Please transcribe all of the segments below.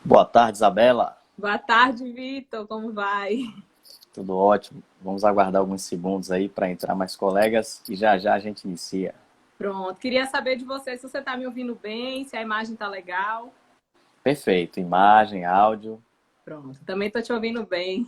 Boa tarde, Isabela. Boa tarde, Vitor. Como vai? Tudo ótimo. Vamos aguardar alguns segundos aí para entrar mais colegas e já já a gente inicia. Pronto. Queria saber de você se você está me ouvindo bem, se a imagem está legal. Perfeito. Imagem, áudio. Pronto. Também estou te ouvindo bem.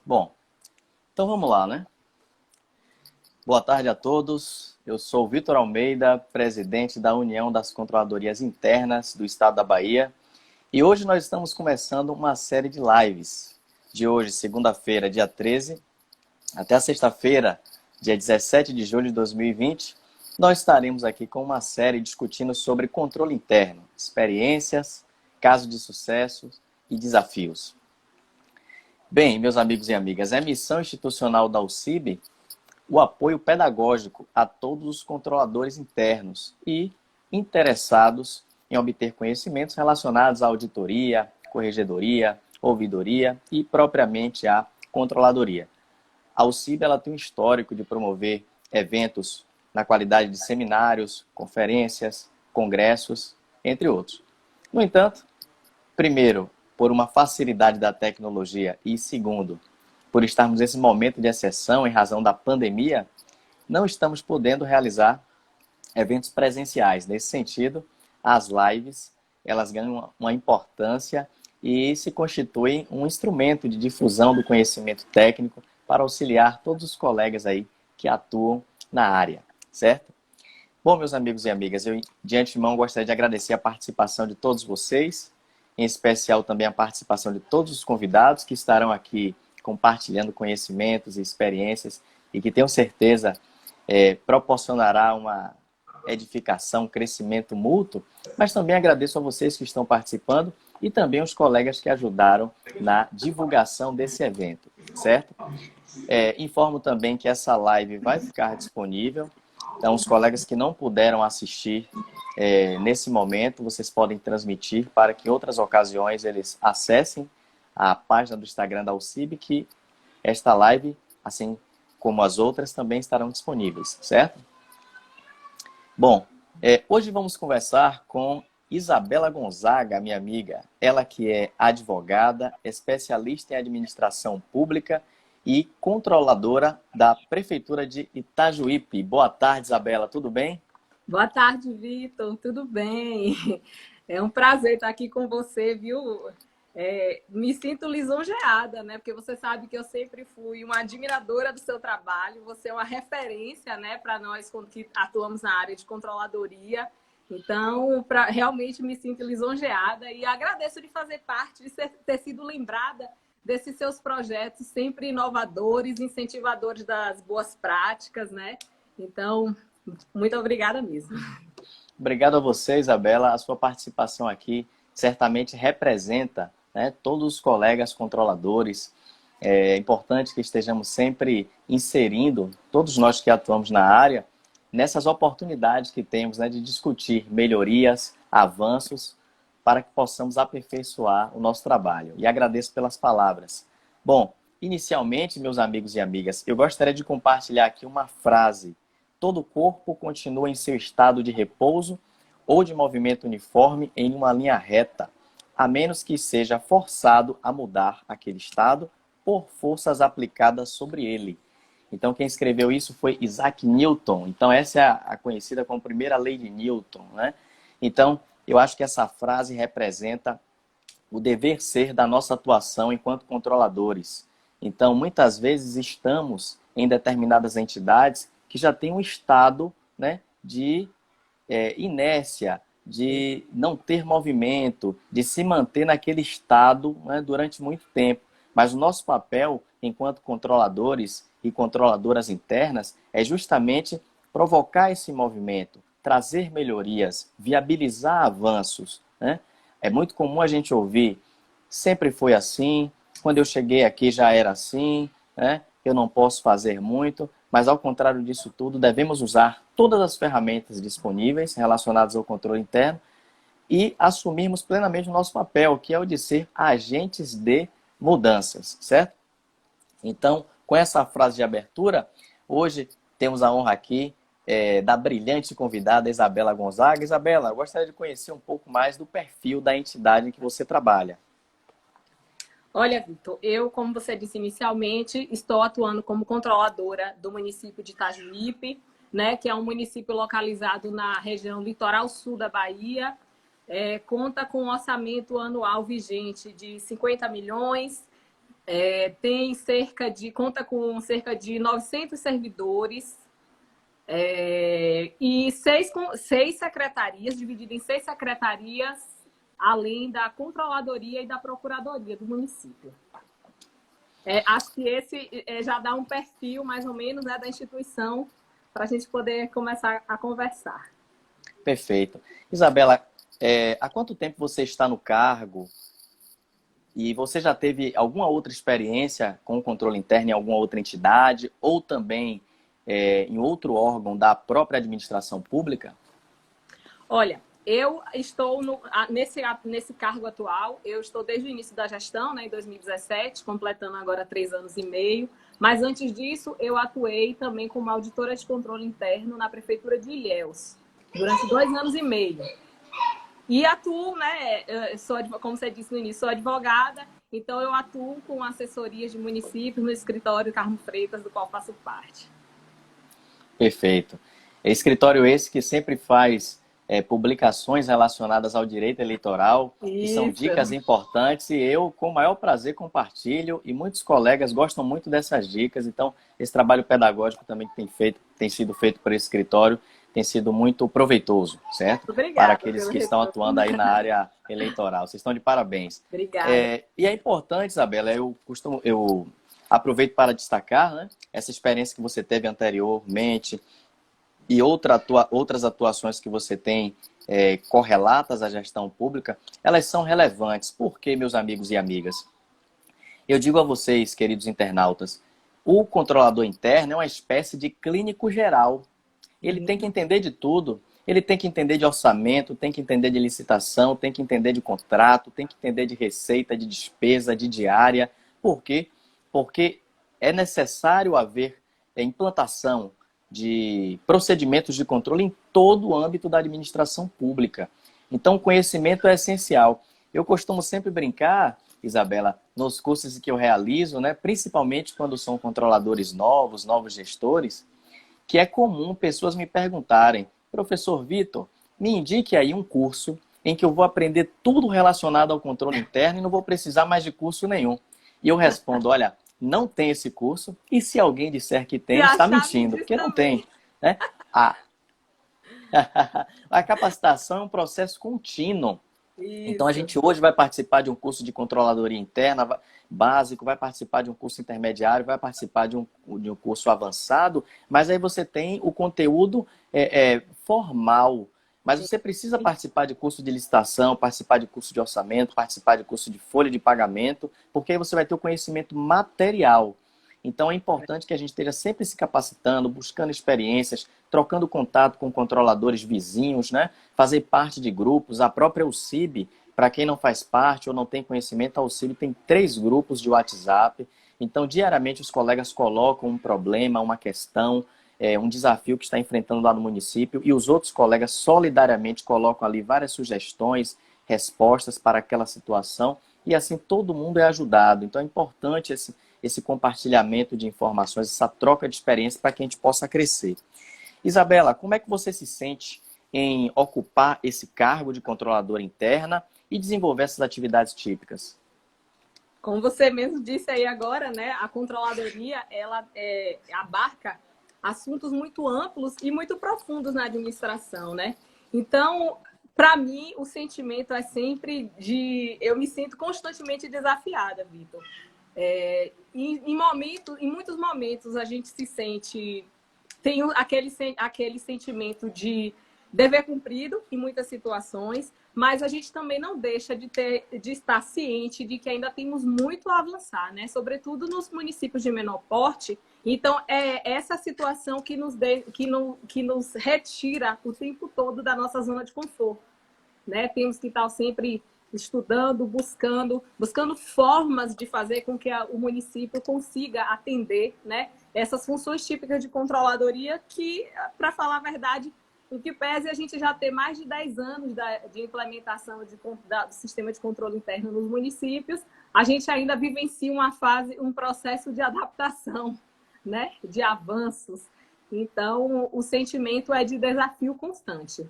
Bom, então vamos lá, né? Boa tarde a todos. Eu sou o Vitor Almeida, presidente da União das Controladorias Internas do Estado da Bahia. E hoje nós estamos começando uma série de lives. De hoje, segunda-feira, dia 13, até a sexta-feira, dia 17 de julho de 2020, nós estaremos aqui com uma série discutindo sobre controle interno, experiências, casos de sucesso e desafios. Bem, meus amigos e amigas, é missão institucional da UCIB o apoio pedagógico a todos os controladores internos e interessados em obter conhecimentos relacionados à auditoria, corregedoria, ouvidoria e propriamente à controladoria. A UCIB ela tem um histórico de promover eventos na qualidade de seminários, conferências, congressos, entre outros. No entanto, primeiro, por uma facilidade da tecnologia e segundo, por estarmos nesse momento de exceção em razão da pandemia, não estamos podendo realizar eventos presenciais. Nesse sentido, as lives, elas ganham uma importância e se constituem um instrumento de difusão do conhecimento técnico para auxiliar todos os colegas aí que atuam na área, certo? Bom, meus amigos e amigas, eu de antemão gostaria de agradecer a participação de todos vocês, em especial também a participação de todos os convidados que estarão aqui compartilhando conhecimentos e experiências e que tenho certeza proporcionará uma edificação, crescimento mútuo, mas também agradeço a vocês que estão participando e também os colegas que ajudaram na divulgação desse evento, certo? Informo também que essa live vai ficar disponível, então os colegas que não puderam assistir nesse momento, vocês podem transmitir para que em outras ocasiões eles acessem a página do Instagram da UCIB, que esta live, assim como as outras, também estarão disponíveis, certo? Bom, hoje vamos conversar com Isabela Gonzaga, minha amiga. Ela que é advogada, especialista em administração pública e controladora da Prefeitura de Itajuípe. Boa tarde, Isabela. Tudo bem? Boa tarde, Vitor. Tudo bem? É um prazer estar aqui com você, viu? Me sinto lisonjeada, né? Porque você sabe que eu sempre fui uma admiradora do seu trabalho. Você é uma referência, né, para nós que atuamos na área de controladoria. Então, realmente me sinto lisonjeada e agradeço de fazer parte, de ter sido lembrada desses seus projetos sempre inovadores, incentivadores das boas práticas, né? Então, muito obrigada mesmo. Obrigado a você, Isabela. A sua participação aqui certamente representa, né, todos os colegas controladores. É importante que estejamos sempre inserindo, todos nós que atuamos na área, nessas oportunidades que temos, né, de discutir melhorias, avanços, para que possamos aperfeiçoar o nosso trabalho. E agradeço pelas palavras. Bom, inicialmente, meus amigos e amigas, eu gostaria de compartilhar aqui uma frase. Todo o corpo continua em seu estado de repouso ou de movimento uniforme em uma linha reta, a menos que seja forçado a mudar aquele estado por forças aplicadas sobre ele. Então, quem escreveu isso foi Isaac Newton. Então, essa é a conhecida como primeira lei de Newton, né? Então, eu acho que essa frase representa o dever ser da nossa atuação enquanto controladores. Então, muitas vezes estamos em determinadas entidades que já têm um estado, né, de inércia, de não ter movimento, de se manter naquele estado, né, durante muito tempo. Mas o nosso papel, enquanto controladores e controladoras internas, é justamente provocar esse movimento, trazer melhorias, viabilizar avanços, né? É muito comum a gente ouvir, sempre foi assim, quando eu cheguei aqui já era assim, né? eu não posso fazer muito, mas ao contrário disso tudo, devemos usar todas as ferramentas disponíveis relacionadas ao controle interno e assumirmos plenamente o nosso papel, que é o de ser agentes de mudanças, certo? Então, com essa frase de abertura, hoje temos a honra aqui da brilhante convidada Isabela Gonzaga. Isabela, eu gostaria de conhecer um pouco mais do perfil da entidade em que você trabalha. Olha, Vitor, eu, como você disse inicialmente, estou atuando como controladora do município de Itajuípe, né, que é um município localizado na região litoral sul da Bahia. Conta com um orçamento anual vigente de 50 milhões, conta com cerca de 900 servidores e seis secretarias, divididas em 6 secretarias, além da controladoria e da procuradoria do município. Acho que esse já dá um perfil, mais ou menos, da instituição para a gente poder começar a conversar. Perfeito. Isabela, há quanto tempo você está no cargo? E você já teve alguma outra experiência com o controle interno em alguma outra entidade ou também em outro órgão da própria administração pública? Olha, eu estou nesse cargo atual, eu estou desde o início da gestão, né, em 2017, completando agora 3 anos e meio. Mas antes disso, eu atuei também como auditora de controle interno na Prefeitura de Ilhéus, durante 2 anos e meio. E atuo, né, como você disse no início, sou advogada, então eu atuo com assessorias de municípios no escritório Carmo Freitas, do qual faço parte. Perfeito. Escritório esse que sempre faz publicações relacionadas ao direito eleitoral, que são dicas importantes, e eu, com o maior prazer, compartilho, e muitos colegas gostam muito dessas dicas. Então, esse trabalho pedagógico também que tem sido feito por esse escritório tem sido muito proveitoso, certo? Obrigada. Para aqueles que estão atuando aí na área eleitoral. Vocês estão de parabéns. Obrigada. E é importante, Isabela, eu aproveito para destacar, né, essa experiência que você teve anteriormente e outras atuações que você tem correlatas à gestão pública, elas são relevantes. Por quê, meus amigos e amigas? Eu digo a vocês, queridos internautas, o controlador interno é uma espécie de clínico geral. Ele tem que entender de tudo. Ele tem que entender de orçamento, tem que entender de licitação, tem que entender de contrato, tem que entender de receita, de despesa, de diária. Por quê? Porque é necessário haver implantação de procedimentos de controle em todo o âmbito da administração pública. Então, o conhecimento é essencial. Eu costumo sempre brincar, Isabela, nos cursos que eu realizo, né, principalmente quando são controladores novos gestores, que é comum pessoas me perguntarem: professor Vitor, me indique aí um curso em que eu vou aprender tudo relacionado ao controle interno e não vou precisar mais de curso nenhum. E eu respondo: olha, não tem esse curso, e se alguém disser que tem, está mentindo, porque não tem. Né? A capacitação é um processo contínuo. Isso. Então, a gente hoje vai participar de um curso de controladoria interna básico, vai participar de um curso intermediário, vai participar de um curso avançado, mas aí você tem o conteúdo formal. Mas você precisa participar de curso de licitação, participar de curso de orçamento, participar de curso de folha de pagamento, porque aí você vai ter o conhecimento material. Então é importante que a gente esteja sempre se capacitando, buscando experiências, trocando contato com controladores vizinhos, né? Fazer parte de grupos. A própria UCIB, para quem não faz parte ou não tem conhecimento, a UCIB tem 3 grupos de WhatsApp. Então, diariamente, os colegas colocam um problema, uma questão, um desafio que está enfrentando lá no município, e os outros colegas solidariamente colocam ali várias sugestões, respostas para aquela situação, e assim todo mundo é ajudado. Então é importante esse compartilhamento de informações, essa troca de experiência para que a gente possa crescer. Isabela, como é que você se sente em ocupar esse cargo de controladora interna e desenvolver essas atividades típicas? Como você mesmo disse aí agora, né, a controladoria, ela abarca assuntos muito amplos e muito profundos na administração, né? Então, para mim, o sentimento é sempre eu me sinto constantemente desafiada, Vitor. Em muitos momentos a gente se sente, tem aquele sentimento de dever cumprido em muitas situações, mas a gente também não deixa de estar ciente de que ainda temos muito a avançar, né? Sobretudo nos municípios de menor porte. Então, é essa situação que nos retira o tempo todo da nossa zona de conforto, né? Temos que estar sempre estudando, buscando formas de fazer com que o município consiga atender, né, essas funções típicas de controladoria que, para falar a verdade, em que pese a gente já ter mais de 10 anos de implementação do sistema de controle interno nos municípios, a gente ainda vivencia um processo de adaptação, né, de avanços. Então, o sentimento é de desafio constante.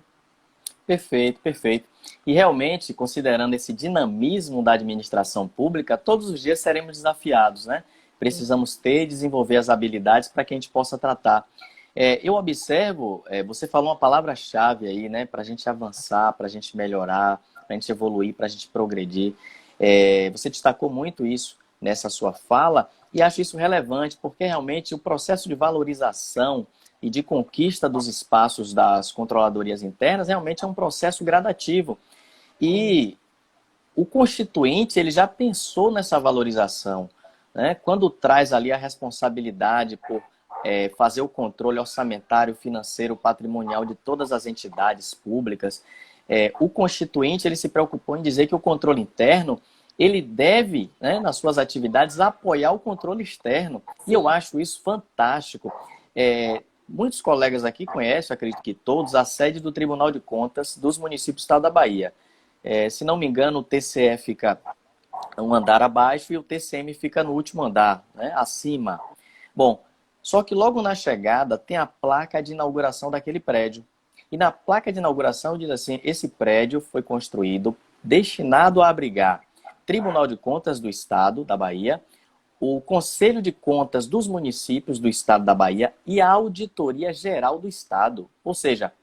Perfeito, perfeito. E realmente, considerando esse dinamismo da administração pública, todos os dias seremos desafiados, né? Precisamos ter e desenvolver as habilidades para que a gente possa tratar. Eu observo, você falou uma palavra-chave aí, né? Para a gente avançar, para a gente melhorar, para a gente evoluir, para a gente progredir. Você destacou muito isso nessa sua fala e acho isso relevante, porque realmente o processo de valorização e de conquista dos espaços das controladorias internas realmente é um processo gradativo. E o Constituinte ele já pensou nessa valorização, né? Quando traz ali a responsabilidade por fazer o controle orçamentário, financeiro, patrimonial de todas as entidades públicas, o Constituinte ele se preocupou em dizer que o controle interno ele deve, né, nas suas atividades, apoiar o controle externo. E eu acho isso fantástico. Muitos colegas aqui conhecem, acredito que todos, a sede do Tribunal de Contas dos municípios do estado da Bahia. Se não me engano, o TCE fica um andar abaixo e o TCM fica no último andar, né, acima. Bom, só que logo na chegada tem a placa de inauguração daquele prédio. E na placa de inauguração diz assim, esse prédio foi construído destinado a abrigar Tribunal de Contas do Estado da Bahia, o Conselho de Contas dos municípios do Estado da Bahia e a Auditoria Geral do Estado. Ou seja,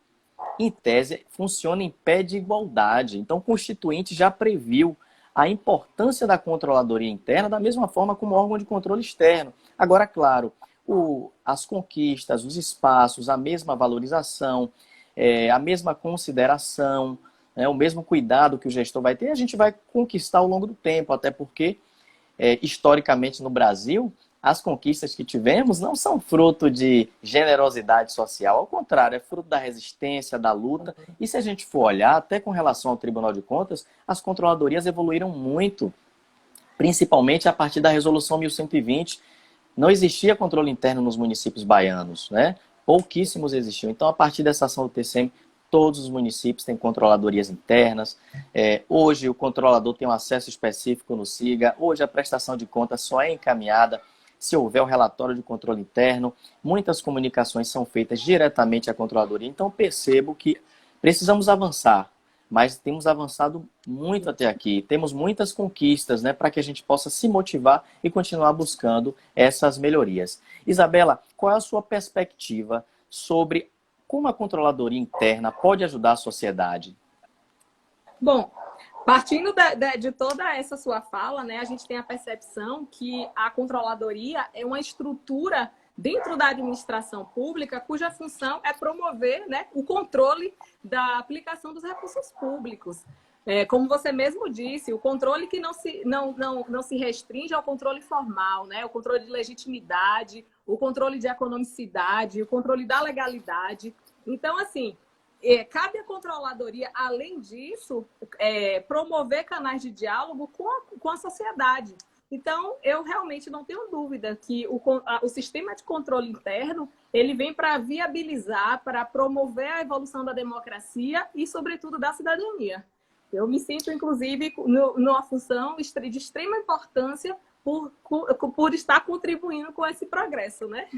em tese, funciona em pé de igualdade. Então, o Constituinte já previu a importância da controladoria interna da mesma forma como órgão de controle externo. Agora, claro, as conquistas, os espaços, a mesma valorização, a mesma consideração, o mesmo cuidado que o gestor vai ter, a gente vai conquistar ao longo do tempo, até porque historicamente no Brasil, as conquistas que tivemos não são fruto de generosidade social, ao contrário, é fruto da resistência, da luta. E se a gente for olhar, até com relação ao Tribunal de Contas, as controladorias evoluíram muito, principalmente a partir da Resolução 1120. Não existia controle interno nos municípios baianos, né? Pouquíssimos existiam. Então, a partir dessa ação do TCM, todos os municípios têm controladorias internas. Hoje, o controlador tem um acesso específico no SIGA. Hoje, a prestação de contas só é encaminhada se houver o relatório de controle interno. Muitas comunicações são feitas diretamente à controladoria. Então, percebo que precisamos avançar, mas temos avançado muito até aqui. Temos muitas conquistas, né, para que a gente possa se motivar e continuar buscando essas melhorias. Isabela, qual é a sua perspectiva sobre como a controladoria interna pode ajudar a sociedade? Bom, partindo de toda essa sua fala, né, a gente tem a percepção que a controladoria é uma estrutura dentro da administração pública cuja função é promover, né, o controle da aplicação dos recursos públicos. Como você mesmo disse, o controle que não se restringe ao controle formal, né, o controle de legitimidade, o controle de economicidade, o controle da legalidade. Então, assim, cabe à controladoria, além disso, promover canais de diálogo com a sociedade. Então, eu realmente não tenho dúvida que o sistema de controle interno ele vem para viabilizar, para promover a evolução da democracia e, sobretudo, da cidadania. Eu me sinto, inclusive, numa função de extrema importância por estar contribuindo com esse progresso, né?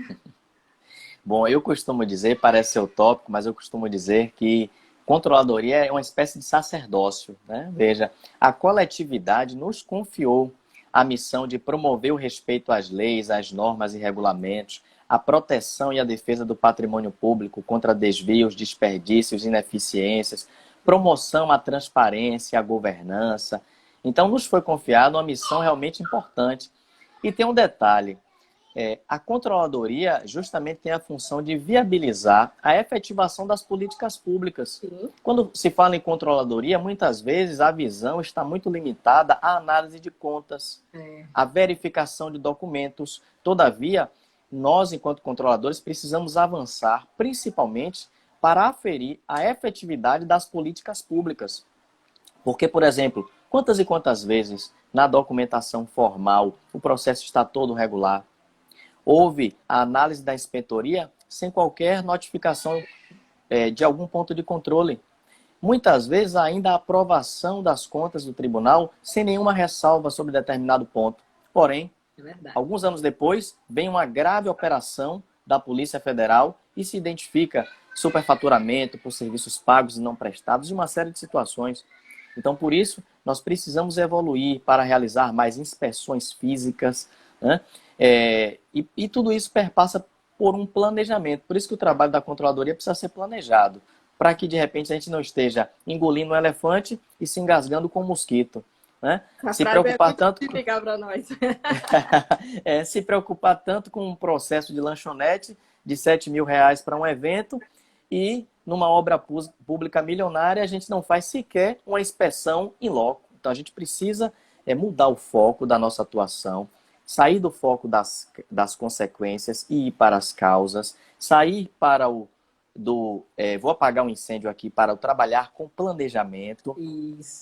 Bom, eu costumo dizer, parece ser utópico, mas eu costumo dizer que controladoria é uma espécie de sacerdócio, né? Veja, a coletividade nos confiou a missão de promover o respeito às leis, às normas e regulamentos, a proteção e a defesa do patrimônio público contra desvios, desperdícios, ineficiências, promoção à transparência, à governança. Então, nos foi confiada uma missão realmente importante. E tem um detalhe, A controladoria justamente tem a função de viabilizar a efetivação das políticas públicas. Sim. Quando se fala em controladoria, muitas vezes a visão está muito limitada à análise de contas, à verificação de documentos. Todavia, nós, enquanto controladores, precisamos avançar, principalmente para aferir a efetividade das políticas públicas. Porque, por exemplo, quantas e quantas vezes na documentação formal o processo está todo regular? Houve a análise da inspetoria sem qualquer notificação de algum ponto de controle. Muitas vezes ainda a aprovação das contas do tribunal sem nenhuma ressalva sobre determinado ponto. Porém, alguns anos depois, vem uma grave operação da Polícia Federal e se identifica superfaturamento por serviços pagos e não prestados e uma série de situações. Então, por isso, nós precisamos evoluir para realizar mais inspeções físicas, né? E tudo isso perpassa por um planejamento. Por isso que o trabalho da controladoria precisa ser planejado, para que, de repente, a gente não esteja engolindo um elefante e se engasgando com um mosquito. Né? Se preocupar tanto se preocupar tanto com um processo de lanchonete de R$ 7.000 para um evento e numa obra pública milionária a gente não faz sequer uma inspeção in loco. Então a gente precisa mudar o foco da nossa atuação, sair do foco das consequências e ir para as causas, sair para vou apagar um incêndio aqui, para o trabalhar com planejamento,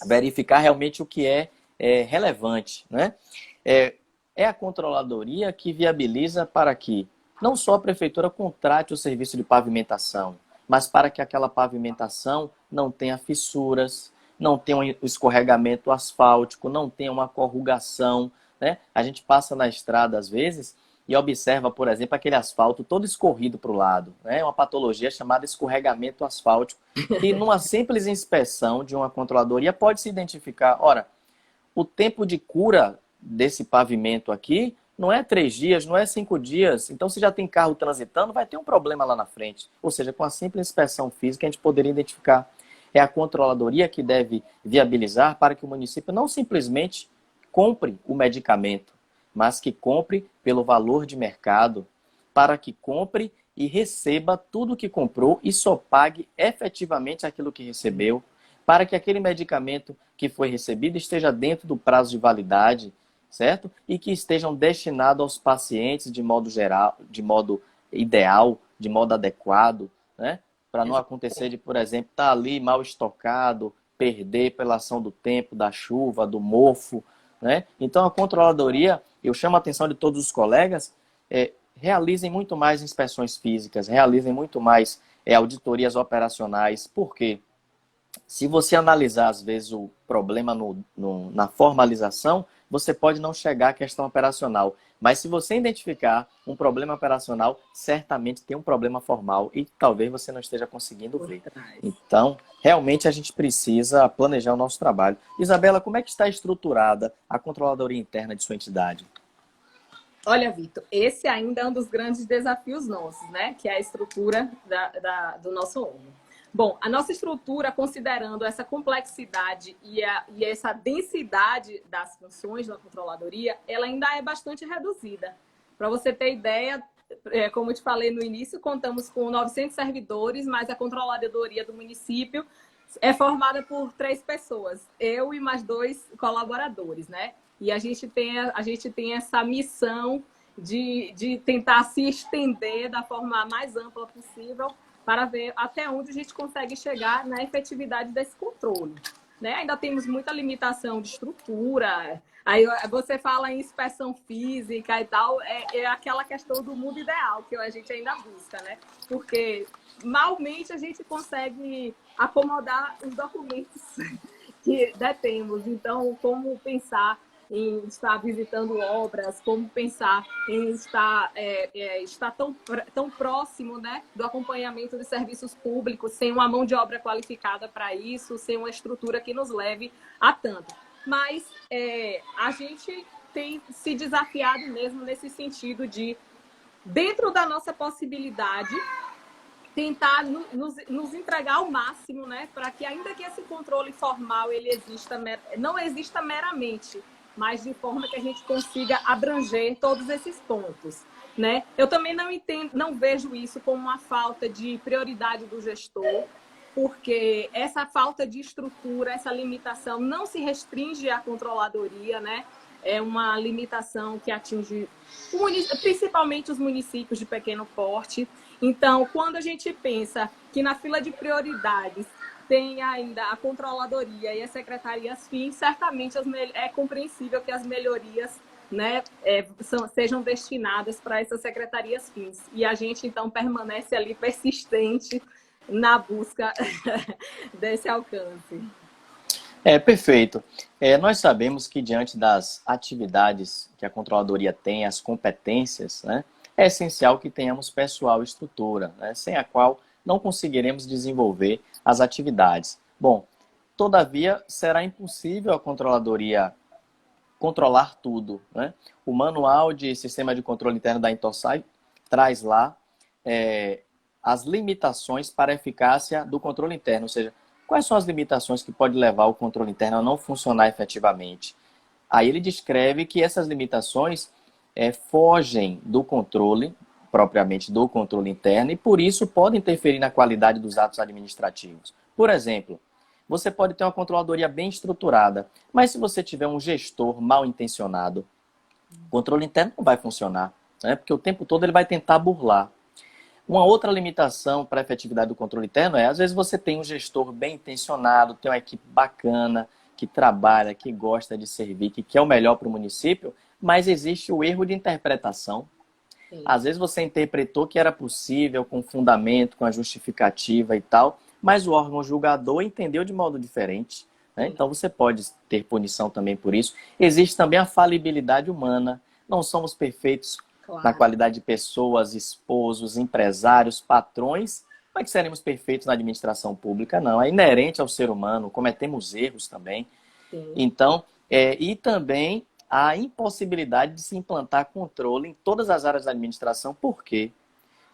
verificar realmente o que é relevante. Né? É a controladoria que viabiliza para que não só a prefeitura contrate o serviço de pavimentação, mas para que aquela pavimentação não tenha fissuras, não tenha um escorregamento asfáltico, não tenha uma corrugação. Né? A gente passa na estrada às vezes e observa, por exemplo, aquele asfalto todo escorrido para o lado. É uma patologia chamada escorregamento asfáltico, que numa simples inspeção de uma controladoria pode se identificar. Ora, o tempo de cura desse pavimento aqui não é 3 dias, não é 5 dias. Então, se já tem carro transitando, vai ter um problema lá na frente. Ou seja, com a simples inspeção física, a gente poderia identificar. É a controladoria que deve viabilizar para que o município não simplesmente compre o medicamento, mas que compre pelo valor de mercado, para que compre e receba tudo o que comprou e só pague efetivamente aquilo que recebeu, para que aquele medicamento que foi recebido esteja dentro do prazo de validade, certo? E que estejam destinados aos pacientes de modo geral, de modo ideal, de modo adequado, né? Para não acontecer de, por exemplo, estar ali mal estocado, perder pela ação do tempo, da chuva, do mofo, né? Então, a controladoria, eu chamo a atenção de todos os colegas, realizem muito mais inspeções físicas, realizem muito mais auditorias operacionais. Por quê? Se você analisar, às vezes, o problema na formalização, você pode não chegar à questão operacional. Mas se você identificar um problema operacional, certamente tem um problema formal e talvez você não esteja conseguindo ver. Então, realmente a gente precisa planejar o nosso trabalho. Isabela, como é que está estruturada a controladoria interna de sua entidade? Olha, Vitor, esse ainda é um dos grandes desafios nossos, né? Que é a estrutura do nosso órgão. Bom, a nossa estrutura, considerando essa complexidade e essa densidade das funções da controladoria, ela ainda é bastante reduzida. Para você ter ideia, como eu te falei no início, contamos com 900 servidores, mas a controladoria do município é formada por 3 pessoas, eu e mais 2 colaboradores, né? E a gente tem essa missão de tentar se estender da forma mais ampla possível para ver até onde a gente consegue chegar na efetividade desse controle. Né? Ainda temos muita limitação de estrutura. Aí você fala em inspeção física e tal, é aquela questão do mundo ideal que a gente ainda busca, né? Porque malmente a gente consegue acomodar os documentos que detemos. Então, como pensar em estar visitando obras, como pensar em estar tão próximo, né, do acompanhamento de serviços públicos, sem uma mão de obra qualificada para isso, sem uma estrutura que nos leve a tanto. Mas a gente tem se desafiado mesmo nesse sentido de, dentro da nossa possibilidade, tentar nos entregar ao máximo, né, para que, ainda que esse controle formal ele não exista meramente, mas de forma que a gente consiga abranger todos esses pontos. né? Eu também não entendo, não vejo isso como uma falta de prioridade do gestor, porque essa falta de estrutura, essa limitação não se restringe à controladoria, né? É uma limitação que atinge principalmente os municípios de pequeno porte. Então, quando a gente pensa que na fila de prioridades tem ainda a controladoria e as secretarias fins, certamente é compreensível que as melhorias, né, sejam destinadas para essas secretarias fins. E a gente, então, permanece ali persistente na busca desse alcance. Perfeito. Nós sabemos que diante das atividades que a controladoria tem, as competências, né, é essencial que tenhamos pessoal e estrutura, né, sem a qual não conseguiremos desenvolver as atividades. Bom, todavia, será impossível a controladoria controlar tudo, né? O manual de sistema de controle interno da Intosai traz lá as limitações para a eficácia do controle interno, ou seja, quais são as limitações que pode levar o controle interno a não funcionar efetivamente. Aí ele descreve que essas limitações fogem do controle, propriamente do controle interno, e por isso podem interferir na qualidade dos atos administrativos. Por exemplo, você pode ter uma controladoria bem estruturada, mas se você tiver um gestor mal intencionado, o controle interno não vai funcionar, né? Porque o tempo todo ele vai tentar burlar. Uma outra limitação para a efetividade do controle interno às vezes você tem um gestor bem intencionado, tem uma equipe bacana, que trabalha, que gosta de servir, que quer o melhor para o município, mas existe o erro de interpretação. Sim. Às vezes você interpretou que era possível, com fundamento, com a justificativa e tal, mas o órgão julgador entendeu de modo diferente, né? Então você pode ter punição também por isso. Existe também a falibilidade humana. Não somos perfeitos na qualidade de pessoas, esposos, empresários, patrões. Não é que seremos perfeitos na administração pública, não. É inerente ao ser humano, cometemos erros também. Sim. Então, e também a impossibilidade de se implantar controle em todas as áreas da administração. Por quê?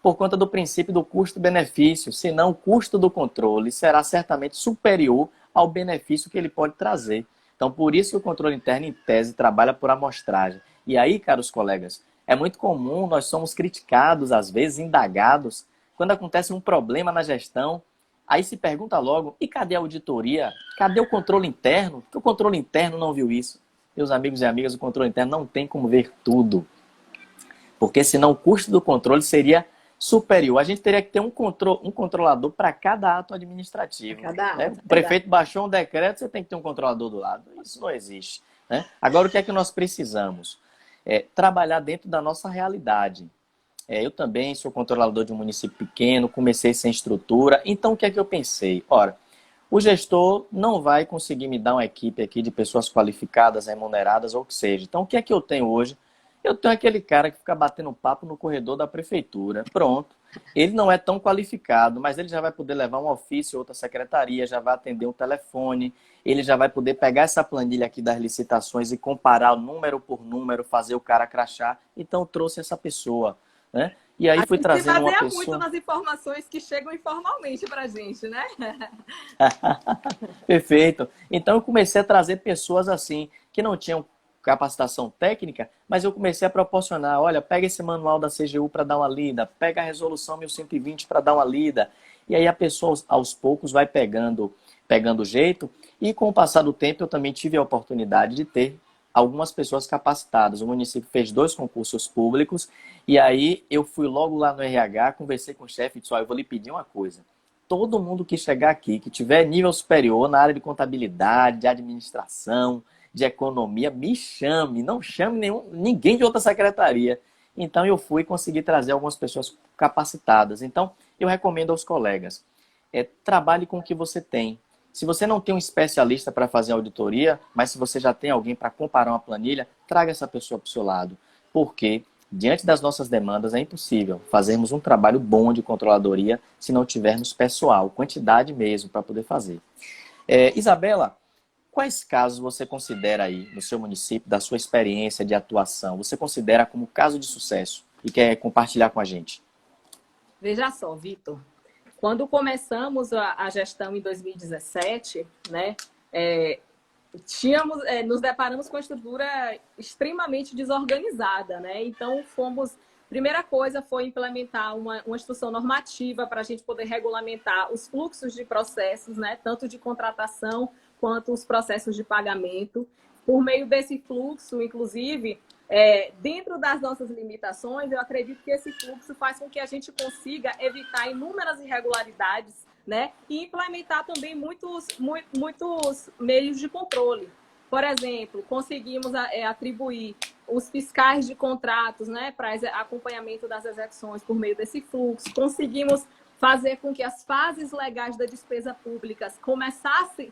Por conta do princípio do custo-benefício, senão o custo do controle será certamente superior ao benefício que ele pode trazer. Então, por isso que o controle interno, em tese, trabalha por amostragem. E aí, caros colegas, é muito comum, nós somos criticados, às vezes, indagados, quando acontece um problema na gestão, aí se pergunta logo, e cadê a auditoria? Cadê o controle interno? Porque o controle interno não viu isso. Meus amigos e amigas, o controle interno não tem como ver tudo. Porque senão o custo do controle seria superior. A gente teria que ter um controlador para cada ato administrativo. Né? O prefeito baixou um decreto, você tem que ter um controlador do lado. Isso não existe. Né? Agora, o que é que nós precisamos? Trabalhar dentro da nossa realidade. Eu também sou controlador de um município pequeno, comecei sem estrutura. Então, o que é que eu pensei? Ora, o gestor não vai conseguir me dar uma equipe aqui de pessoas qualificadas, remuneradas ou o que seja. Então, o que é que eu tenho hoje? Eu tenho aquele cara que fica batendo papo no corredor da prefeitura. Pronto. Ele não é tão qualificado, mas ele já vai poder levar um ofício, outra secretaria, já vai atender um telefone, ele já vai poder pegar essa planilha aqui das licitações e comparar número por número, fazer o cara crachar. Então, eu trouxe essa pessoa, né? E aí fui trazendo uma pessoa... Se baseia muito nas informações que chegam informalmente para a gente, né? Perfeito. Então, eu comecei a trazer pessoas assim, que não tinham capacitação técnica, mas eu comecei a proporcionar, olha, pega esse manual da CGU para dar uma lida, pega a resolução 1120 para dar uma lida, e aí a pessoa aos poucos vai pegando o jeito, e com o passar do tempo eu também tive a oportunidade de ter algumas pessoas capacitadas. O município fez 2 concursos públicos, e aí eu fui logo lá no RH, conversei com o chefe e disse, eu vou lhe pedir uma coisa, todo mundo que chegar aqui, que tiver nível superior na área de contabilidade, de administração, de economia, me chame, não chame ninguém de outra secretaria. Então eu fui conseguir trazer algumas pessoas capacitadas. Então eu recomendo aos colegas, trabalhe com o que você tem. Se você não tem um especialista para fazer auditoria, mas se você já tem alguém para comparar uma planilha, traga essa pessoa para o seu lado. Porque diante das nossas demandas é impossível fazermos um trabalho bom de controladoria se não tivermos pessoal, quantidade mesmo para poder fazer. Isabela, quais casos você considera aí no seu município, da sua experiência de atuação, você considera como caso de sucesso e quer compartilhar com a gente? Veja só, Vitor, quando começamos a gestão em 2017, né, nos deparamos com uma estrutura extremamente desorganizada, né? Então fomos Primeira coisa foi implementar uma instrução normativa para a gente poder regulamentar os fluxos de processos, né, tanto de contratação quanto os processos de pagamento. Por meio desse fluxo, inclusive, dentro das nossas limitações, eu acredito que esse fluxo faz com que a gente consiga evitar inúmeras irregularidades, né, e implementar também muitos meios de controle. Por exemplo, conseguimos atribuir os fiscais de contratos, né, para acompanhamento das execuções por meio desse fluxo. Conseguimos fazer com que as fases legais da despesa pública começassem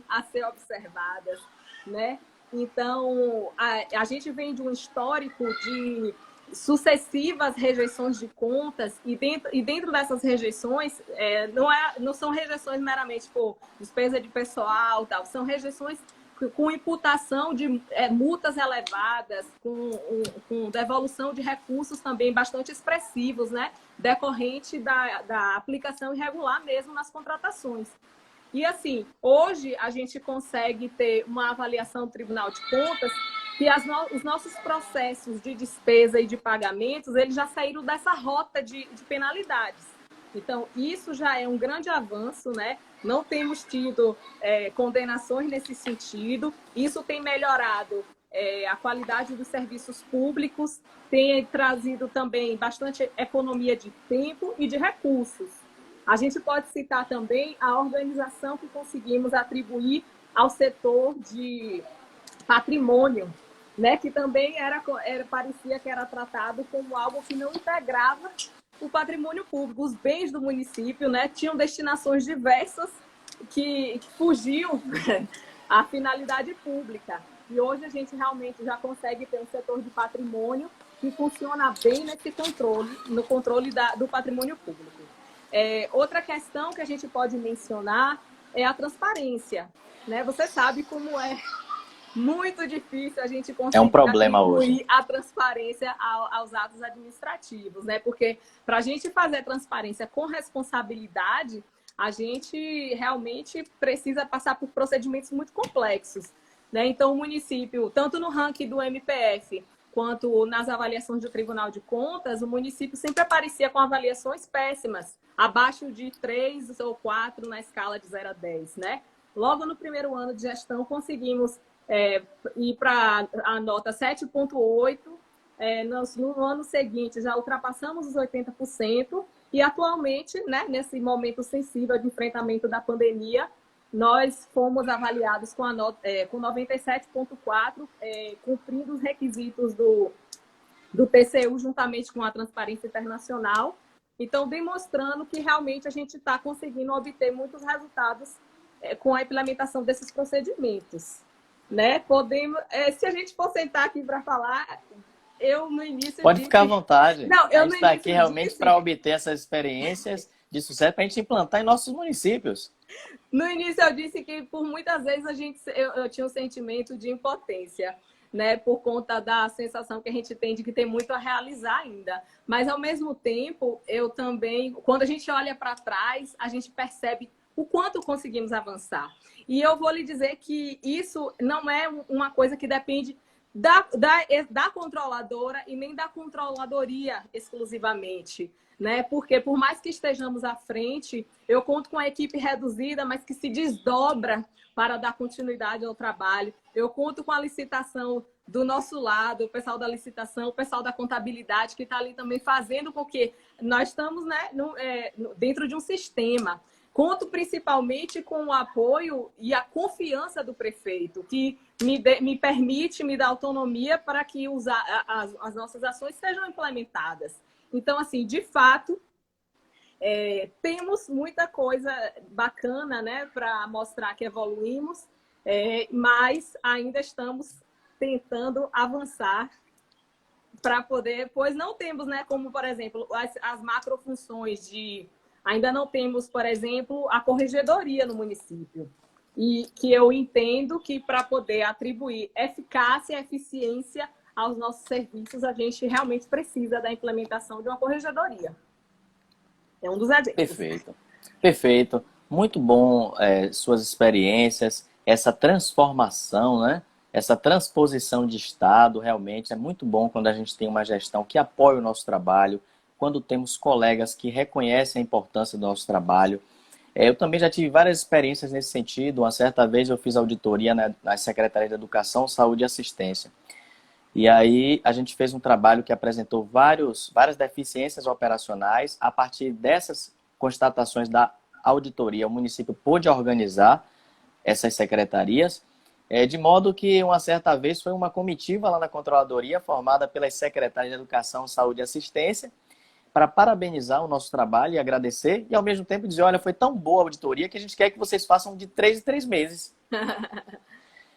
a ser observadas, né? Então, a gente vem de um histórico de sucessivas rejeições de contas e dentro dessas rejeições não são rejeições meramente por despesa de pessoal, tal, são rejeições com imputação de multas elevadas, com devolução de recursos também bastante expressivos, né, decorrente da aplicação irregular mesmo nas contratações. E assim, hoje a gente consegue ter uma avaliação do Tribunal de Contas que os nossos processos de despesa e de pagamentos, eles já saíram dessa rota de penalidades. Então, isso já é um grande avanço, né? Não temos tido condenações nesse sentido. Isso tem melhorado a qualidade dos serviços públicos, tem trazido também bastante economia de tempo e de recursos. A gente pode citar também a organização que conseguimos atribuir ao setor de patrimônio, né, que também parecia que era tratado como algo que não integrava o patrimônio público. Os bens do município, né, tinham destinações diversas que fugiam à finalidade pública. E hoje a gente realmente já consegue ter um setor de patrimônio que funciona bem nesse controle, no controle do patrimônio público. Outra questão que a gente pode mencionar é a transparência, né? Você sabe como é muito difícil a gente conseguir atribuir a transparência aos atos administrativos, né? Porque para a gente fazer transparência com responsabilidade, a gente realmente precisa passar por procedimentos muito complexos, né? Então, o município, tanto no ranking do MPF quanto nas avaliações do Tribunal de Contas, o município sempre aparecia com avaliações péssimas, abaixo de 3 ou 4 na escala de 0 a 10, né? Logo no primeiro ano de gestão, conseguimos ir para a nota 7,8. No ano seguinte, já ultrapassamos os 80%. E atualmente, né, nesse momento sensível de enfrentamento da pandemia, nós fomos avaliados com 97,4, cumprindo os requisitos do TCU, juntamente com a Transparência Internacional. Então, demonstrando que realmente a gente está conseguindo obter muitos resultados com a implementação desses procedimentos, né? Podemos, se a gente for sentar aqui para falar, eu no início Pode ficar à vontade. Não, a gente está aqui realmente para obter essas experiências de sucesso para a gente implantar em nossos municípios. No início eu disse que por muitas vezes eu tinha um sentimento de impotência, né, por conta da sensação que a gente tem de que tem muito a realizar ainda. Mas, ao mesmo tempo, eu também, quando a gente olha para trás, a gente percebe o quanto conseguimos avançar. E eu vou lhe dizer que isso não é uma coisa que depende da controladora e nem da controladoria exclusivamente, né? Porque por mais que estejamos à frente, eu conto com a equipe reduzida, mas que se desdobra para dar continuidade ao trabalho. Eu conto com a licitação do nosso lado, o pessoal da licitação, o pessoal da contabilidade, que está ali também fazendo com que nós estamos, né, dentro de um sistema. Conto principalmente com o apoio e a confiança do prefeito, que me permite, me dá autonomia para que as nossas ações sejam implementadas. Então, assim, de fato, temos muita coisa bacana, né, para mostrar que evoluímos, mas ainda estamos tentando avançar para poder, pois não temos, né, como, por exemplo, as macrofunções ainda não temos, por exemplo, a corregedoria no município. E que eu entendo que para poder atribuir eficácia e eficiência aos nossos serviços, a gente realmente precisa da implementação de uma corregedoria. É um dos agentes. Perfeito. Perfeito. Muito bom suas experiências, essa transformação, né, essa transposição de Estado. Realmente é muito bom quando a gente tem uma gestão que apoia o nosso trabalho, quando temos colegas que reconhecem a importância do nosso trabalho. Eu também já tive várias experiências nesse sentido. Uma certa vez eu fiz auditoria na Secretaria de Educação, Saúde e Assistência. E aí a gente fez um trabalho que apresentou várias deficiências operacionais. A partir dessas constatações da auditoria, o município pôde organizar essas secretarias, de modo que uma certa vez foi uma comitiva lá na Controladoria, formada pelas secretárias de Educação, Saúde e Assistência, para parabenizar o nosso trabalho e agradecer, e ao mesmo tempo dizer, olha, foi tão boa a auditoria que a gente quer que vocês façam de 3 em 3 meses.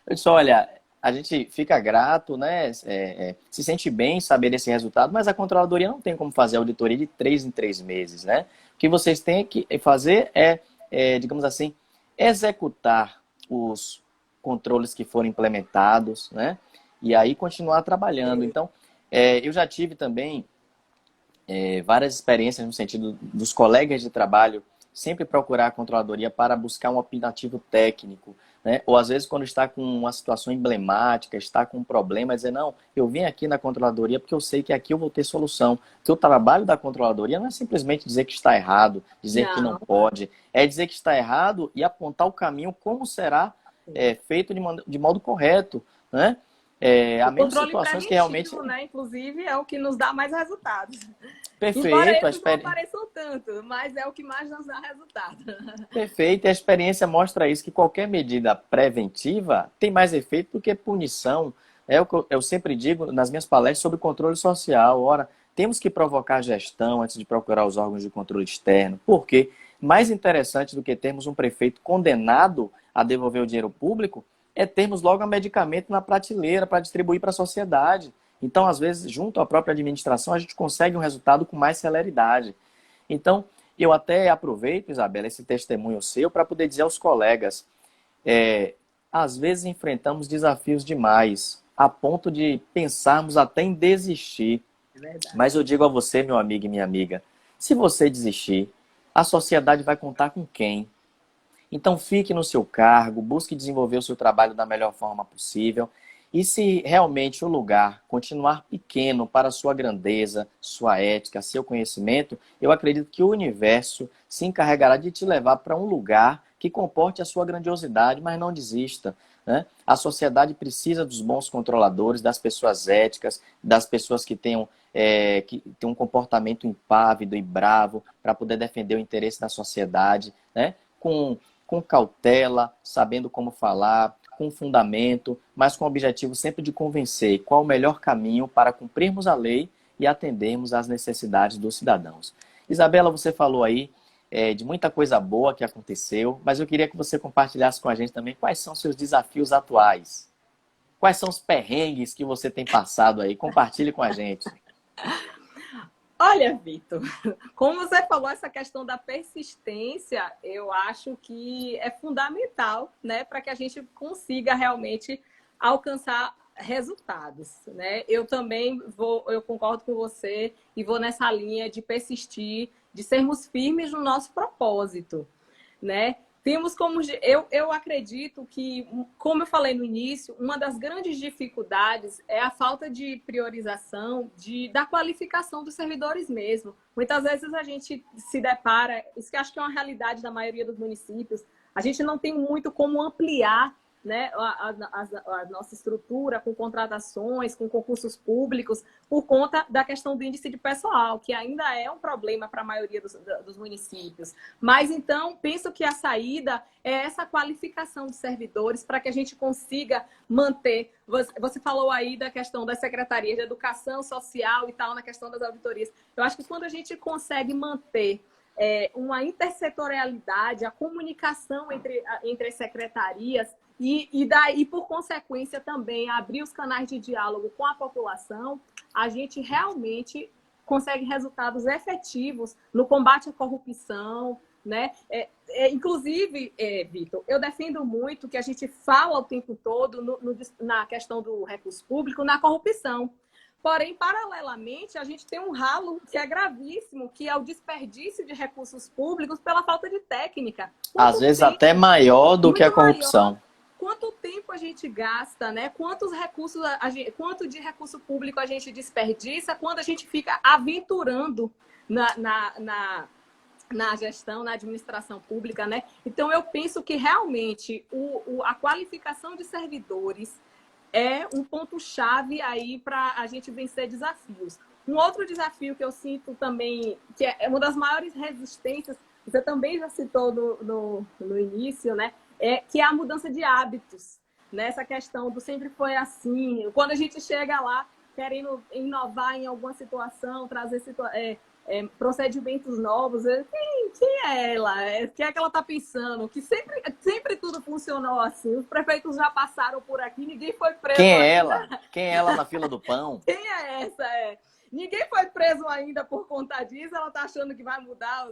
Eu disse, olha, a gente fica grato, né? Se sente bem em saber desse resultado, mas a Controladoria não tem como fazer auditoria de 3 em 3 meses, né? O que vocês têm que fazer digamos assim, executar os controles que foram implementados, né? E aí continuar trabalhando. Então, eu já tive também várias experiências no sentido dos colegas de trabalho sempre procurar a controladoria para buscar um opinativo técnico, né? Ou às vezes quando está com uma situação emblemática, está com um problema, dizer, não, eu vim aqui na controladoria porque eu sei que aqui eu vou ter solução. Porque o trabalho da controladoria não é simplesmente dizer que está errado, dizer que não pode, é dizer que está errado e apontar o caminho como será feito de modo correto, né? Há menos situações que realmente... né? Inclusive, é o que nos dá mais resultados. Perfeito. Embora esses não apareçam tanto, mas é o que mais nos dá resultado. Perfeito. E a experiência mostra isso, que qualquer medida preventiva tem mais efeito do que punição. É o que eu sempre digo nas minhas palestras sobre controle social. Ora, temos que provocar gestão antes de procurar os órgãos de controle externo. Por quê? Mais interessante do que termos um prefeito condenado a devolver o dinheiro público é termos logo um medicamento na prateleira para distribuir para a sociedade. Então, às vezes, junto à própria administração, a gente consegue um resultado com mais celeridade. Então, eu até aproveito, Isabela, esse testemunho seu para poder dizer aos colegas, às vezes enfrentamos desafios demais, a ponto de pensarmos até em desistir. Mas eu digo a você, meu amigo e minha amiga, se você desistir, a sociedade vai contar com quem? Então fique no seu cargo, busque desenvolver o seu trabalho da melhor forma possível. E se realmente o lugar continuar pequeno para sua grandeza, sua ética, seu conhecimento, eu acredito que o universo se encarregará de te levar para um lugar que comporte a sua grandiosidade, mas não desista, né? A sociedade precisa dos bons controladores, das pessoas éticas, das pessoas que tenham um comportamento impávido e bravo para poder defender o interesse da sociedade, né? Com cautela, sabendo como falar, com fundamento, mas com o objetivo sempre de convencer qual o melhor caminho para cumprirmos a lei e atendermos às necessidades dos cidadãos. Isabela, você falou aí de muita coisa boa que aconteceu, mas eu queria que você compartilhasse com a gente também quais são seus desafios atuais. Quais são os perrengues que você tem passado aí? Compartilhe com a gente. Olha, Vitor, como você falou, essa questão da persistência, eu acho que é fundamental, né, para que a gente consiga realmente alcançar resultados, né? Eu também eu concordo com você e vou nessa linha de persistir, de sermos firmes no nosso propósito, né? Temos como eu acredito que, como eu falei no início, uma das grandes dificuldades é a falta de priorização da qualificação dos servidores mesmo. Muitas vezes a gente se depara, isso que acho que é uma realidade da maioria dos municípios, a gente não tem muito como ampliar, né, a nossa estrutura com contratações, com concursos públicos, por conta da questão do índice de pessoal, que ainda é um problema para a maioria dos municípios. Mas, então, penso que a saída é essa qualificação de servidores para que a gente consiga manter... Você falou aí da questão das secretarias de educação social e tal, na questão das auditorias. Eu acho que quando a gente consegue manter uma intersetorialidade, a comunicação entre as secretarias, e daí, por consequência, também abrir os canais de diálogo com a população, a gente realmente consegue resultados efetivos no combate à corrupção, né? Inclusive, Vitor, eu defendo muito que a gente fala o tempo todo na questão do recurso público, na corrupção. Porém, paralelamente, a gente tem um ralo que é gravíssimo, que é o desperdício de recursos públicos pela falta de técnica. Às vezes até maior do que a corrupção. quanto tempo a gente gasta, né? Quantos recursos, quanto de recurso público a gente desperdiça quando a gente fica aventurando na gestão, na administração pública, né? Então, eu penso que realmente a qualificação de servidores é um ponto-chave aí para a gente vencer desafios. Um outro desafio que eu sinto também, que é uma das maiores resistências, você também já citou no início, né? Que é a mudança de hábitos. Nessa questão do sempre foi assim. Quando a gente chega lá querendo inovar em alguma situação, trazer procedimentos novos, quem é ela? O que é que ela está pensando? Que sempre tudo funcionou assim. Os prefeitos já passaram por aqui, ninguém foi preso. Quem é ela? Quem é ela na fila do pão? Quem é essa? Ninguém foi preso ainda por conta disso, ela está achando que vai mudar.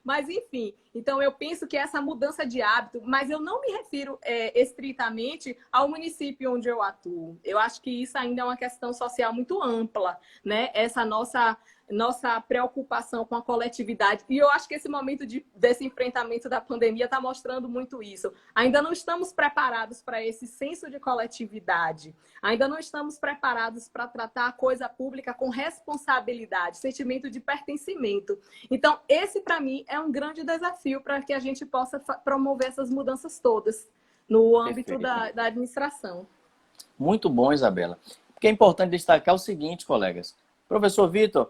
Mas, enfim, então eu penso que essa mudança de hábito, mas eu não me refiro estritamente ao município onde eu atuo. Eu acho que isso ainda é uma questão social muito ampla, né? Essa nossa preocupação com a coletividade. E eu acho que esse momento desse enfrentamento da pandemia está mostrando muito isso. Ainda não estamos preparados para esse senso de coletividade. Ainda não estamos preparados para tratar a coisa pública com responsabilidade, sentimento de pertencimento. Então, esse, para mim, é um grande desafio para que a gente possa promover essas mudanças todas no âmbito da administração. Muito bom, Isabela. Porque é importante destacar o seguinte, colegas. Professor Vitor,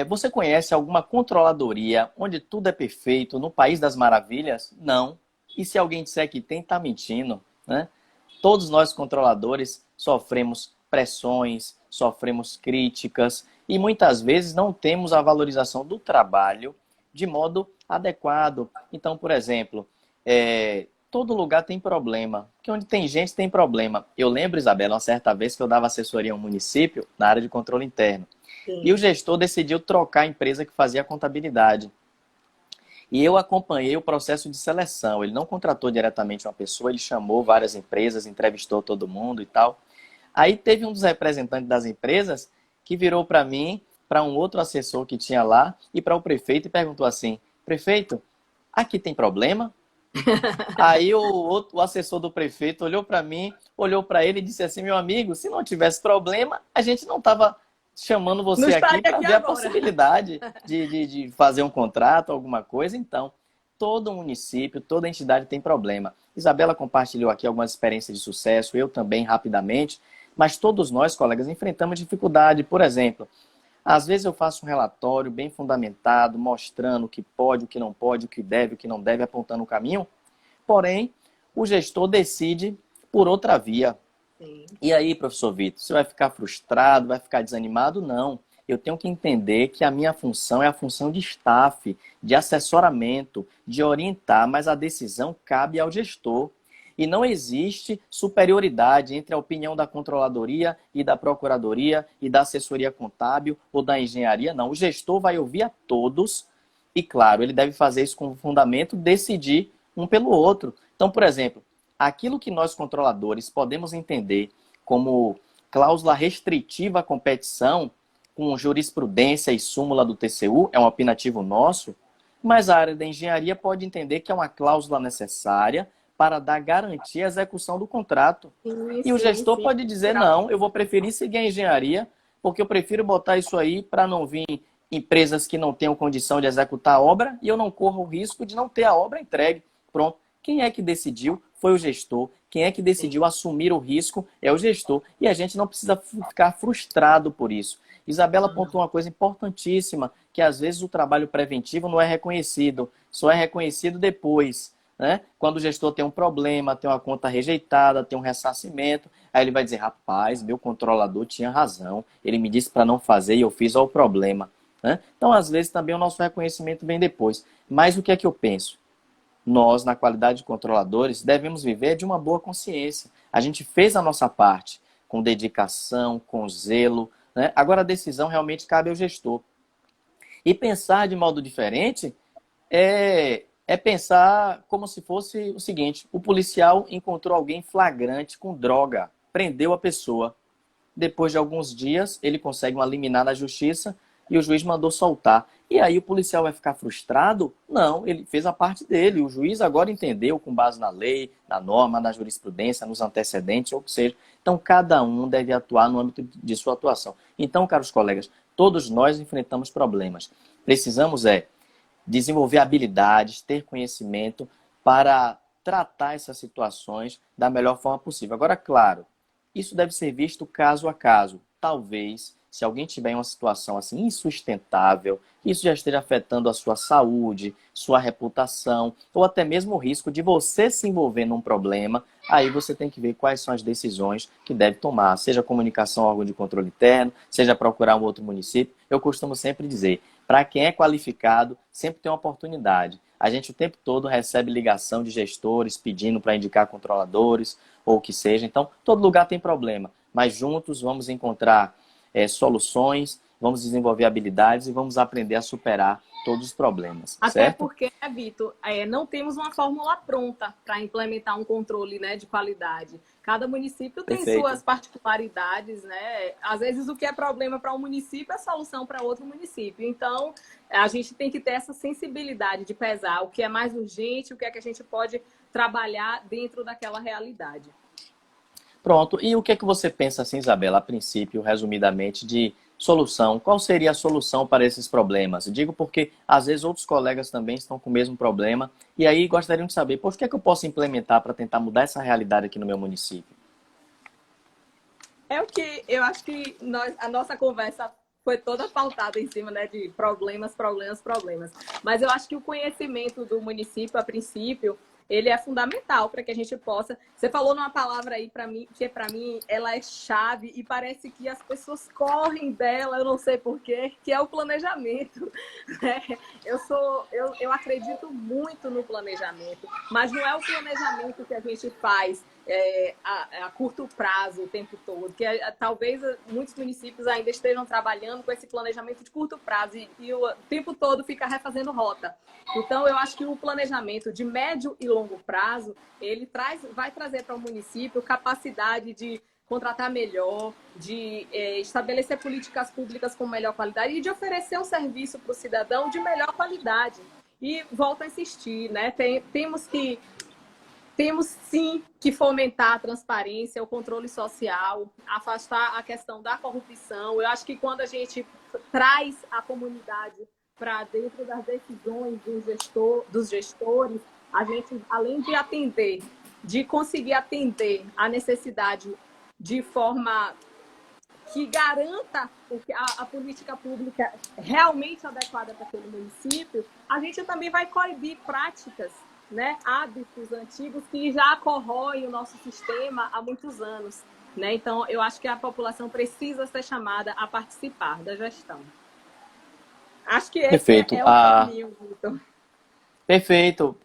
você conhece alguma controladoria onde tudo é perfeito, no País das Maravilhas? Não. E se alguém disser que tem, está mentindo, né? Todos nós controladores sofremos pressões, sofremos críticas e muitas vezes não temos a valorização do trabalho de modo adequado. Então, por exemplo, todo lugar tem problema, porque onde tem gente tem problema. Eu lembro, Isabela, uma certa vez que eu dava assessoria a um município na área de controle interno. Sim. E o gestor decidiu trocar a empresa que fazia a contabilidade. E eu acompanhei o processo de seleção. Ele não contratou diretamente uma pessoa, ele chamou várias empresas, entrevistou todo mundo e tal. Aí teve um dos representantes das empresas que virou para mim, para um outro assessor que tinha lá e para o prefeito e perguntou assim: prefeito, aqui tem problema? Aí o assessor do prefeito olhou para mim, olhou para ele e disse assim: meu amigo, se não tivesse problema, a gente não estava chamando você aqui para ver agora a possibilidade de fazer um contrato, alguma coisa. Então, todo município, toda entidade tem problema. Isabela compartilhou aqui algumas experiências de sucesso, eu também, rapidamente, mas todos nós, colegas, enfrentamos dificuldade. Por exemplo, às vezes eu faço um relatório bem fundamentado, mostrando o que pode, o que não pode, o que deve, o que não deve, apontando o caminho, porém, o gestor decide por outra via. Sim. E aí, professor Vitor, você vai ficar frustrado, vai ficar desanimado? Não. Eu tenho que entender que a minha função é a função de staff, de assessoramento, de orientar, mas a decisão cabe ao gestor. E não existe superioridade entre a opinião da controladoria e da procuradoria e da assessoria contábil ou da engenharia, não. O gestor vai ouvir a todos e, claro, ele deve fazer isso com fundamento, decidir um pelo outro. Então, por exemplo, aquilo que nós controladores podemos entender como cláusula restritiva à competição, com jurisprudência e súmula do TCU, é um opinativo nosso, mas a área da engenharia pode entender que é uma cláusula necessária para dar garantia à execução do contrato. Sim, e o gestor pode dizer: não, eu vou preferir seguir a engenharia, porque eu prefiro botar isso aí para não vir empresas que não tenham condição de executar a obra e eu não corro o risco de não ter a obra entregue. Pronto. Quem é que decidiu? Foi o gestor. Quem é que decidiu assumir o risco? É o gestor. E a gente não precisa ficar frustrado por isso. Isabela pontuou uma coisa importantíssima, que às vezes o trabalho preventivo não é reconhecido, só é reconhecido depois, né? Quando o gestor tem um problema, tem uma conta rejeitada, tem um ressarcimento, aí ele vai dizer: rapaz, meu controlador tinha razão, ele me disse para não fazer e eu fiz, olha o problema, né? Então, às vezes, também o nosso reconhecimento vem depois. Mas o que é que eu penso? Nós, na qualidade de controladores, devemos viver de uma boa consciência. A gente fez a nossa parte, com dedicação, com zelo, né? Agora a decisão realmente cabe ao gestor. E pensar de modo diferente é pensar como se fosse o seguinte: o policial encontrou alguém flagrante com droga, prendeu a pessoa. Depois de alguns dias, ele consegue uma liminar na justiça e o juiz mandou soltar. E aí o policial vai ficar frustrado? Não, ele fez a parte dele. O juiz agora entendeu, com base na lei, na norma, na jurisprudência, nos antecedentes, ou o que seja. Então, cada um deve atuar no âmbito de sua atuação. Então, caros colegas, todos nós enfrentamos problemas. Precisamos desenvolver habilidades, ter conhecimento para tratar essas situações da melhor forma possível. Agora, claro, isso deve ser visto caso a caso. Talvez, se alguém tiver em uma situação assim insustentável, isso já esteja afetando a sua saúde, sua reputação, ou até mesmo o risco de você se envolver num problema, aí você tem que ver quais são as decisões que deve tomar, seja comunicação ao órgão de controle interno, seja procurar um outro município. Eu costumo sempre dizer, para quem é qualificado, sempre tem uma oportunidade. A gente o tempo todo recebe ligação de gestores pedindo para indicar controladores ou o que seja. Então, todo lugar tem problema, mas juntos vamos encontrar soluções, vamos desenvolver habilidades e vamos aprender a superar todos os problemas. Até certo? porque, né, Vitor, não temos uma fórmula pronta para implementar um controle, né, de qualidade. Cada município tem Perfeito. suas particularidades, né? Às vezes o que é problema para um município é solução para outro município. Então, a gente tem que ter essa sensibilidade de pesar o que é mais urgente, o que é que a gente pode trabalhar dentro daquela realidade. Pronto. E o que é que você pensa, assim, Isabela, a princípio, resumidamente, de solução? Qual seria a solução para esses problemas? Digo porque, às vezes, outros colegas também estão com o mesmo problema e aí gostariam de saber, poxa, o que é que eu posso implementar para tentar mudar essa realidade aqui no meu município? É o que eu acho que a nossa conversa foi toda pautada em cima, né, de problemas. Mas eu acho que o conhecimento do município, a princípio, ele é fundamental para que a gente possa... Você falou numa palavra aí para mim, que para mim ela é chave e parece que as pessoas correm dela, eu não sei porquê, que é o planejamento. Eu acredito muito no planejamento, mas não é o planejamento que a gente faz a curto prazo o tempo todo, que talvez muitos municípios ainda estejam trabalhando com esse planejamento de curto prazo e o tempo todo fica refazendo rota. Então, eu acho que o planejamento de médio e longo prazo, ele vai trazer para o município capacidade de contratar melhor, de estabelecer políticas públicas com melhor qualidade e de oferecer um serviço para o cidadão de melhor qualidade. E volto a insistir, né? Temos sim que fomentar a transparência, o controle social, afastar a questão da corrupção. Eu acho que quando a gente traz a comunidade para dentro das decisões dos gestores, a gente, além de atender, de conseguir atender a necessidade de forma que garanta a política pública realmente adequada para aquele município, a gente também vai coibir práticas, né, hábitos antigos que já corroem o nosso sistema há muitos anos. Né? Então, eu acho que a população precisa ser chamada a participar da gestão. Acho que esse Perfeito. é o caminho, Vitor. Perfeito,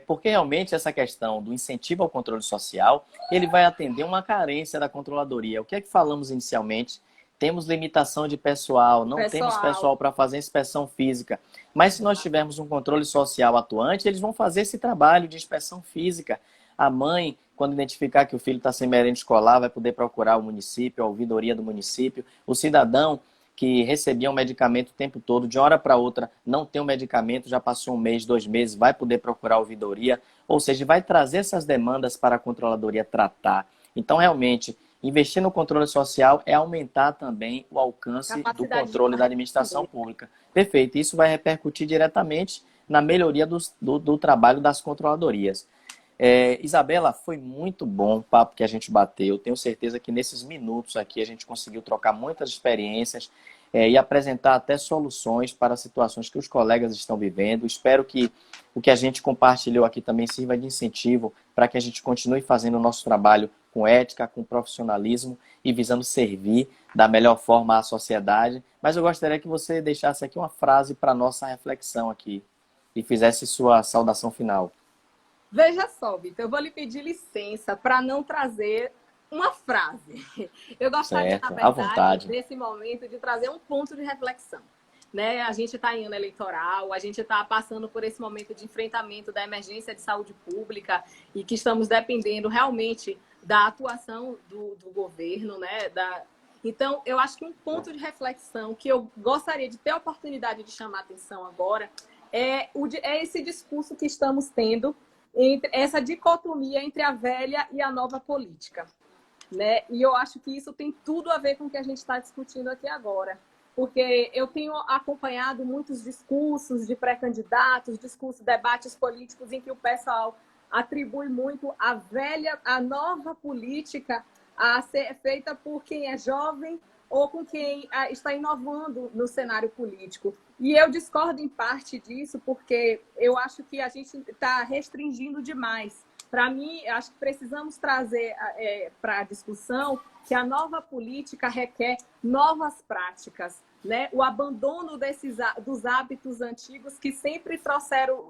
porque realmente essa questão do incentivo ao controle social, ele vai atender uma carência da controladoria. O que é que falamos inicialmente? Temos limitação de pessoal, não temos pessoal para fazer inspeção física. Mas se nós tivermos um controle social atuante, eles vão fazer esse trabalho de inspeção física. A mãe, quando identificar que o filho está sem merenda escolar, vai poder procurar o município, a ouvidoria do município. O cidadão que recebia um medicamento o tempo todo, de uma hora para outra, não tem um medicamento, já passou um mês, 2 meses, vai poder procurar a ouvidoria, ou seja, vai trazer essas demandas para a controladoria tratar. Então, realmente, investir no controle social é aumentar também o alcance do controle da administração pública. Perfeito, isso vai repercutir diretamente na melhoria do trabalho das controladorias. Isabela, foi muito bom o papo que a gente bateu. Tenho certeza que nesses minutos aqui a gente conseguiu trocar muitas experiências e apresentar até soluções para situações que os colegas estão vivendo. Espero que o que a gente compartilhou aqui também sirva de incentivo para que a gente continue fazendo o nosso trabalho com ética, com profissionalismo e visando servir da melhor forma à sociedade. Mas eu gostaria que você deixasse aqui uma frase para a nossa reflexão aqui e fizesse sua saudação final. Veja só, Vitor, eu vou lhe pedir licença para não trazer uma frase. Eu gostaria, certo, na verdade, nesse momento, de trazer um ponto de reflexão. Né? A gente está em ano eleitoral, a gente está passando por esse momento de enfrentamento da emergência de saúde pública e que estamos dependendo realmente da atuação do governo, né? Então, eu acho que um ponto de reflexão que eu gostaria de ter a oportunidade de chamar a atenção agora é esse discurso que estamos tendo, entre essa dicotomia entre a velha e a nova política, né? E eu acho que isso tem tudo a ver com o que a gente está discutindo aqui agora. Porque eu tenho acompanhado muitos discursos de pré-candidatos, discursos, debates políticos em que o pessoal atribui muito a nova política a ser feita por quem é jovem ou com quem está inovando no cenário político. E eu discordo em parte disso, porque eu acho que a gente está restringindo demais. Para mim, acho que precisamos trazer para a discussão que a nova política requer novas práticas, né? O abandono dos hábitos antigos que sempre trouxeram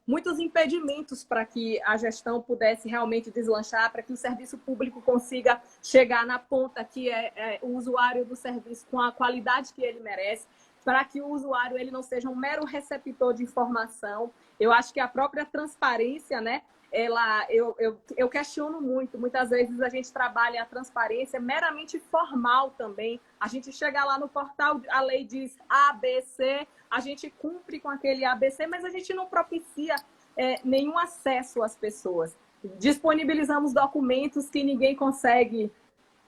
muitos impedimentos para que a gestão pudesse realmente deslanchar, para que o serviço público consiga chegar na ponta que é o usuário do serviço com a qualidade que ele merece, para que o usuário ele não seja um mero receptor de informação. Eu acho que a própria transparência, né? Eu questiono muito. Muitas vezes a gente trabalha a transparência meramente formal também. A gente chega lá no portal, a lei diz ABC, a gente cumpre com aquele ABC, mas a gente não propicia nenhum acesso às pessoas. Disponibilizamos documentos que ninguém consegue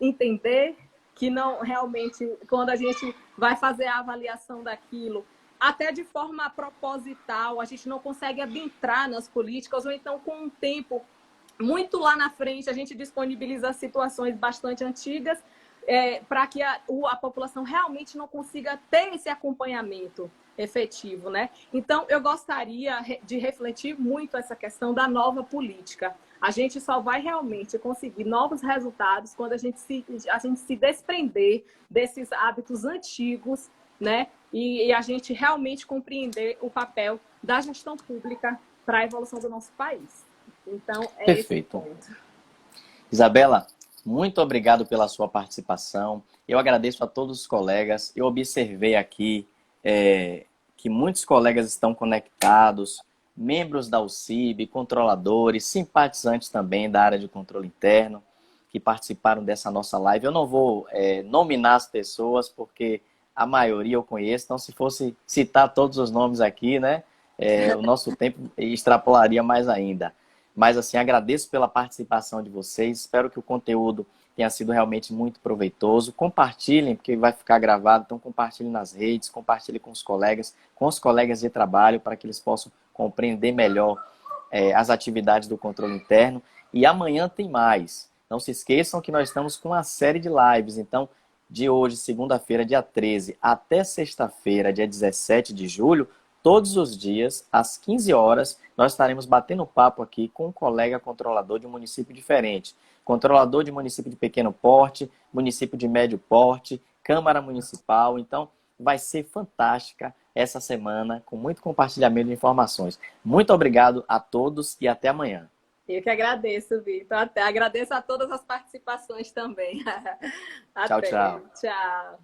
entender, que não realmente, quando a gente vai fazer a avaliação daquilo, até de forma proposital, a gente não consegue adentrar nas políticas, ou então com um tempo muito lá na frente, a gente disponibiliza situações bastante antigas para que a população realmente não consiga ter esse acompanhamento efetivo, né? Então, eu gostaria de refletir muito essa questão da nova política. A gente só vai realmente conseguir novos resultados quando a gente se desprender desses hábitos antigos, né? E a gente realmente compreender o papel da gestão pública para a evolução do nosso país. Então, Perfeito. Esse ponto. Isabela, muito obrigado pela sua participação. Eu agradeço a todos os colegas. Eu observei aqui que muitos colegas estão conectados, membros da UCIB, controladores, simpatizantes também da área de controle interno, que participaram dessa nossa live. Eu não vou nominar as pessoas, porque a maioria eu conheço, então se fosse citar todos os nomes aqui, né, o nosso tempo extrapolaria mais ainda. Mas, assim, agradeço pela participação de vocês, espero que o conteúdo tenha sido realmente muito proveitoso. Compartilhem, porque vai ficar gravado, então compartilhem nas redes, compartilhem com os colegas de trabalho, para que eles possam compreender melhor as atividades do controle interno. E amanhã tem mais. Não se esqueçam que nós estamos com uma série de lives, então, de hoje, segunda-feira, dia 13, até sexta-feira, dia 17 de julho, todos os dias, às 15 horas, nós estaremos batendo papo aqui com um colega controlador de um município diferente. Controlador de município de pequeno porte, município de médio porte, Câmara Municipal. Então, vai ser fantástica essa semana, com muito compartilhamento de informações. Muito obrigado a todos e até amanhã. Eu que agradeço, Vitor. Agradeço a todas as participações também. Tchau, Até. tchau. Tchau.